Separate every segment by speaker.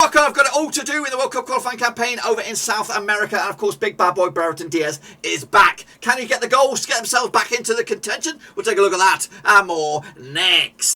Speaker 1: I've got it all to do with the World Cup qualifying campaign over in South America, and of course big bad boy Brereton Diaz is back. Can he get the goals to get themselves back into the contention? We'll take a look at that and more next.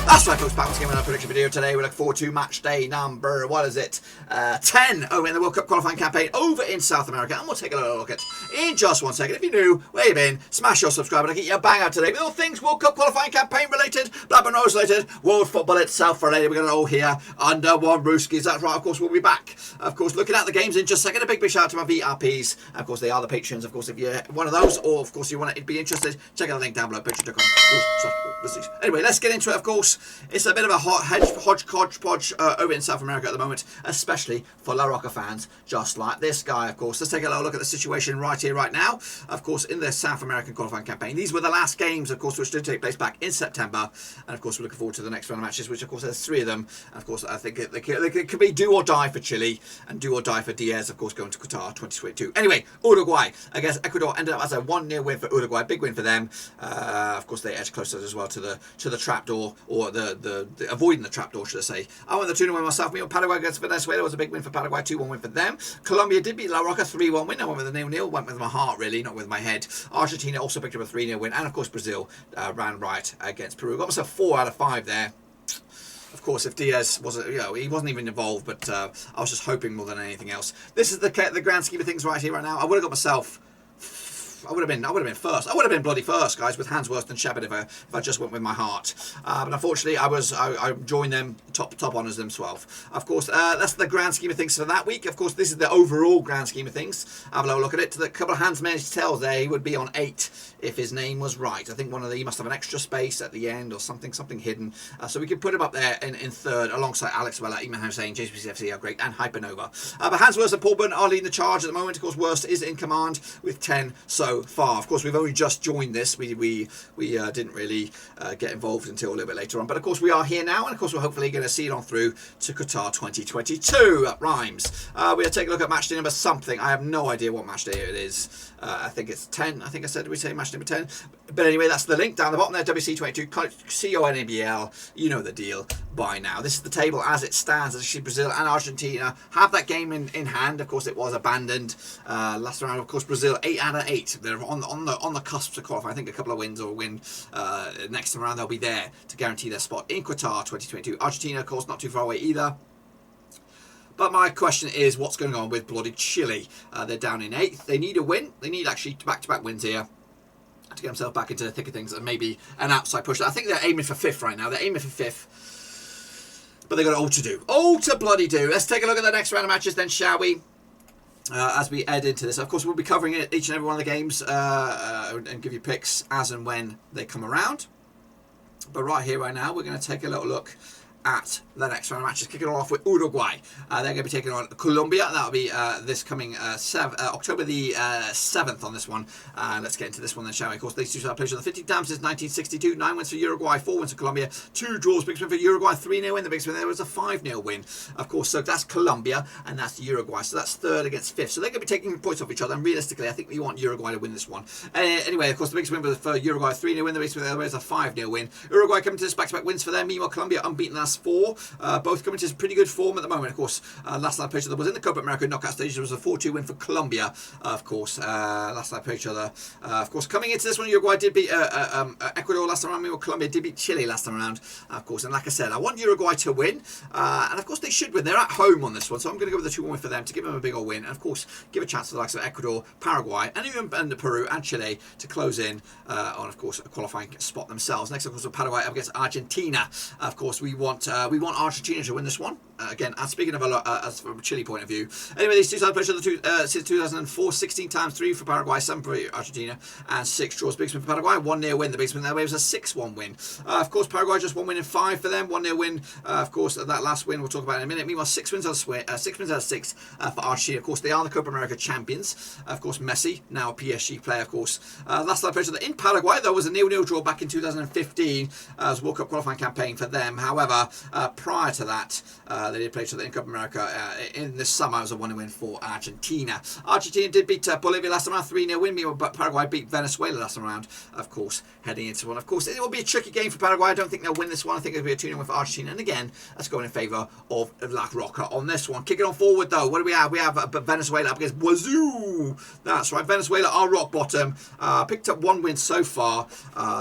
Speaker 1: That's right, folks, back once again with our prediction video today. We look forward to match day number, 10 over in the World Cup qualifying campaign over in South America, and we'll take a little look at in just 1 second. If you're new, where you been, smash your subscribe and I'll get you a bang out today with all things World Cup qualifying campaign related, Blackburn Rose related, world football itself related. We're going to all here under one brewskis. That's right, of course, we'll be back. Of course, looking at the games in just a second. A big shout out to my VRPs. Of course, they are the patrons. Of course, if you're one of those, or of course you want to be interested, check out the link down below, patreon.com. Anyway, let's get into it, of course. It's a bit of a hodgepodge over in South America at the moment, especially for La Roca fans, just like this guy, of course. Let's take a little look at the situation right here, right now. Of course, in the South American qualifying campaign, these were the last games, of course, which did take place back in September. And of course, we're looking forward to the next round of matches, which of course there's 3 of them. And of course, I think it could be do or die for Chile and do or die for Diaz, of course, going to Qatar 2022. Anyway, Uruguay against Ecuador ended up as a 1-0 win for Uruguay. Big win for them. Of course, they edged closer as well to the trapdoor, or the avoiding the trapdoor, should I say. I went the 2-0 win myself. Me on Paraguay against Venezuela was a big win for Paraguay. 2-1 win for them. Colombia did beat La Roca 3-1 win. I went with a 0-0. Went with my heart, really, not with my head. Argentina also picked up a 3-0 win, and of course Brazil ran right against Peru. Got myself 4 out of 5 there. Of course, if Diaz wasn't, he wasn't even involved, but I was just hoping more than anything else. This is the grand scheme of things right here, right now. I would have got myself. I would have been first. I would have been bloody first, guys, with hands worse than Shabbat if I just went with my heart. But unfortunately, I joined them top honours them 12. Of course, that's the grand scheme of things for that week. Of course, this is the overall grand scheme of things. Have a little look at it. The couple of hands managed to tell there, he would be on 8 if his name was right. I think he must have an extra space at the end or something hidden. So we could put him up there in 3rd alongside Alex Vella, Iman Hussein, JPCFC are great, and Hypernova. But Hansworth and Paul Burn are leading the charge at the moment. Of course, Worst is in command with 10 so far. Of course, we've only just joined this. We didn't really get involved until a little bit later on. But of course, we are here now, and of course, we're hopefully going to see it on through to Qatar 2022. That rhymes. We'll take a look at match day number something. I have no idea what match day it is. I think it's 10. I think I said, did we say match number 10? But anyway, that's the link down the bottom there. WC22, CONABL. You know the deal by now. This is the table as it stands. As you see, Brazil and Argentina have that game in hand. Of course, it was abandoned last round. Of course, Brazil 8 out of 8. They're on the cusp to qualify. I think a couple of wins or a win next time around. They'll be there to guarantee their spot in Qatar 2022. Argentina, of course, not too far away either. But my question is, what's going on with bloody Chile? They're down in 8th. They need a win. They need actually back-to-back wins here to get themselves back into the thick of things and maybe an outside push. I think they're aiming for 5th right now. They're aiming for 5th. But they've got all to do. All to bloody do. Let's take a look at the next round of matches then, shall we? As we head into this. Of course, we'll be covering each and every one of the games and give you picks as and when they come around. But right here, right now, we're going to take a little look at the next round of matches. Kicking it off with Uruguay. They're going to be taking on Colombia. That'll be this coming October the 7th on this one. Let's get into this one then, shall we? Of course, these two have played on the 50 times since 1962. 9 wins for Uruguay, 4 wins for Colombia, 2 draws. Biggest win for Uruguay, 3-0 win. The biggest win there was a 5-0 win. Of course, so that's Colombia and that's Uruguay. So that's 3rd against 5th. So they're going to be taking points off each other. And realistically, I think we want Uruguay to win this one. Anyway, of course, the biggest win for Uruguay, 3-0 win. The biggest win there was a 5-0 win. Uruguay coming to this back-to-back wins for them. Meanwhile, Colombia unbeaten last 4. Both coming to pretty good form at the moment. Of course, last time I played each other was in the Copa America knockout stage. There was a 4-2 win for Colombia. Of course, last time I played each other. Of course, coming into this one, Uruguay did beat Ecuador last time around. Meanwhile, Colombia did beat Chile last time around. Of course, and like I said, I want Uruguay to win. And of course, they should win. They're at home on this one, so I'm going to go with the 2-1 win for them to give them a big old win. And of course, give a chance to the likes of Ecuador, Paraguay, and even Peru and Chile to close in on, of course, a qualifying spot themselves. Next, of course, Paraguay up against Argentina. Of course, we want Argentina to win this one. again, and speaking of as from a Chile point of view. Anyway, these two sides played each other since 2004, 16 times, 3 for Paraguay, 7 for Argentina, and 6 draws. Big swing for Paraguay, 1-0 win. The big swing their way was a 6-1 win. Of course, Paraguay just 1 win in 5 for them, 1-0 win. Of course, that last win we'll talk about in a minute. Meanwhile, 6 wins out of 6 for Argentina. Of course, they are the Copa America champions. Of course, Messi, now a PSG player, of course. Last time I played each other in Paraguay, there was a 0-0 draw back in 2015 as World Cup qualifying campaign for them. However, prior to that, they did play each other in Copa America in this summer. It was a 1-0 win for Argentina. Argentina did beat Bolivia last time around, 3-0 win, but Paraguay beat Venezuela last time around, of course, heading into one. Of course, it will be a tricky game for Paraguay. I don't think they'll win this one. I think it'll be a 2-0 win for Argentina. And again, that's going in favour of La Roca on this one. Kicking on forward, though, what do we have? We have Venezuela up against Brazil. That's right, Venezuela are rock bottom. Picked up 1 win so far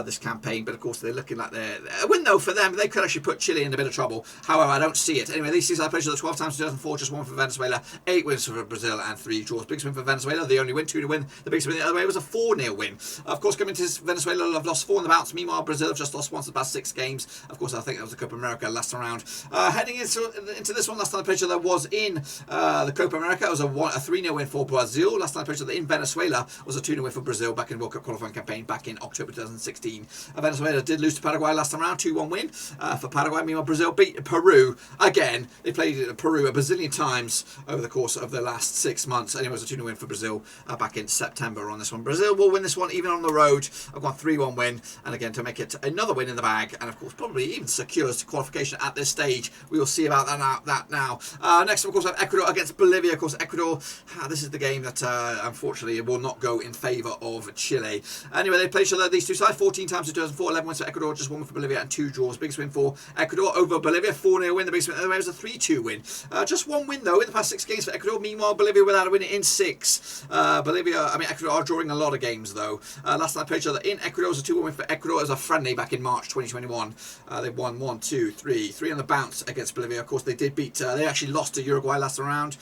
Speaker 1: this campaign, but of course, they're looking like they're a win, though, for them. They could actually put Chile in a bit of trouble. However, I don't see it. Anyway, these seasons I played 12 times in 2004, just 1 for Venezuela, 8 wins for Brazil, and 3 draws. Biggest win for Venezuela, the only win, 2 to win. The biggest win the other way was a 4-0 win. Of course, coming to Venezuela, have lost 4 in the bounce. Meanwhile, Brazil have just lost once in the past 6 games. Of course, I think that was the Copa America last round. Heading into this one, last time I played there was in the Copa America. It was a 3-0 win for Brazil. Last time I played in Venezuela was a 2-0 win for Brazil back in World Cup qualifying campaign back in October 2016. Venezuela did lose to Paraguay last time round, 2-1 win for Paraguay. Meanwhile, Brazil beat Peru. Again, they played Peru a bazillion times over the course of the last 6 months. Anyway, it was a 2-0 win for Brazil back in September on this one. Brazil will win this one even on the road. I've got 3-1 win, and again to make it another win in the bag, and of course probably even secures qualification at this stage. We will see about that now. Next, of course, I have Ecuador against Bolivia. Of course, Ecuador. This is the game that unfortunately will not go in favour of Chile. Anyway, they played each other these two sides 14 times in 2004, 11 wins for Ecuador, just 1 win for Bolivia, and 2 draws. Biggest win for Ecuador over Bolivia, 4-0 win. The biggest win was a 3-2 win. Just 1 win though in the past 6 games for Ecuador. Meanwhile, Bolivia without a win in 6. Ecuador are drawing a lot of games though. Last time I played each other in Ecuador was a 2-1 win for Ecuador as a friendly back in March 2021. They won 1, 2, 3 on the bounce against Bolivia. Of course, they did beat. They actually lost to Uruguay last round.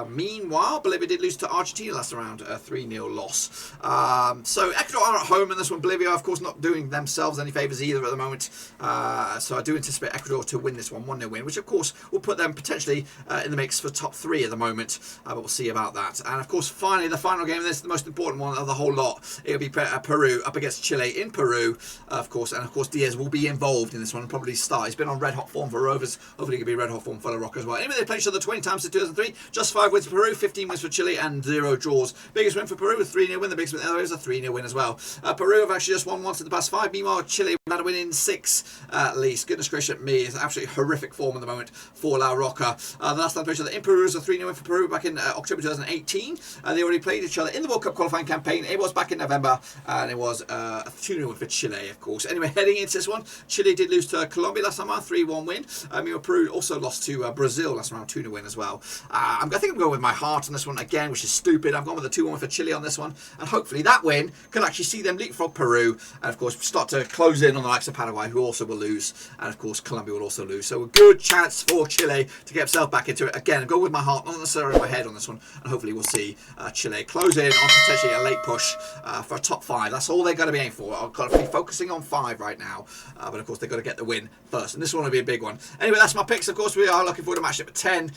Speaker 1: Meanwhile, Bolivia did lose to Argentina last round, a 3-0 loss. So Ecuador are at home in this one. Bolivia, of course, not doing themselves any favours either at the moment. So I do anticipate Ecuador to win this one, 1-0 win, which of course will put them potentially in the mix for top 3 at the moment. But we'll see about that. And of course, finally, the final game of this, the most important one of the whole lot, it'll be Peru up against Chile in Peru, of course. And of course, Diaz will be involved in this one and probably start. He's been on red hot form for Rovers. Hopefully, he can be red hot form for La Roca as well. Anyway, they played each other 20 times in 2003, just 5 wins for Peru, 15 wins for Chile, and 0 draws. Biggest win for Peru was 3-0 win. The biggest win there is a 3-0 win as well. Peru have actually just won once in the past 5. Meanwhile, Chile had a win in 6 at least. Goodness gracious me, it's absolutely horrific form at the moment for La Roca. The last time they played each other in Peru was a 3-0 win for Peru back in October 2018. They already played each other in the World Cup qualifying campaign. It was back in November, and it was a 2-0 win for Chile, of course. Anyway, heading into this one, Chile did lose to Colombia last time, 3-1 win. Meanwhile, Peru also lost to Brazil last round, 2-0 win as well. I think I'm going with my heart on this one again, which is stupid. I've gone with a 2-1 win for Chile on this one, and hopefully that win can actually see them leapfrog Peru, and of course start to close in on the likes of Paraguay, who also will lose, and of course Colombia will also lose. So a good chance for Chile to get himself back into it again. Go with my heart, not necessarily my head on this one, and hopefully we'll see Chile close in on potentially a late push for a top 5. That's all they're going to be aiming for. I've got to be focusing on 5 right now, but of course they've got to get the win first, and this one will be a big one. Anyway, that's my picks. Of course, we are looking forward to match number 10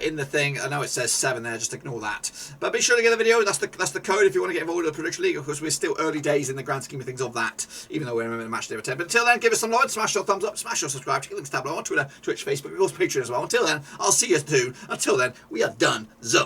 Speaker 1: in the thing. I know it says 7 there, just ignore that. But be sure to get the video. That's the code if you want to get involved with the Prediction League. Of course, we're still early days in the grand scheme of things of that, even though we're in match day 10. But until then, give us some love, smash your thumbs up, smash your subscribe, check the links down below on Twitter, Twitch, Facebook, of course, Patreon as well. Until then, I'll see you soon. Until then, we are done. So.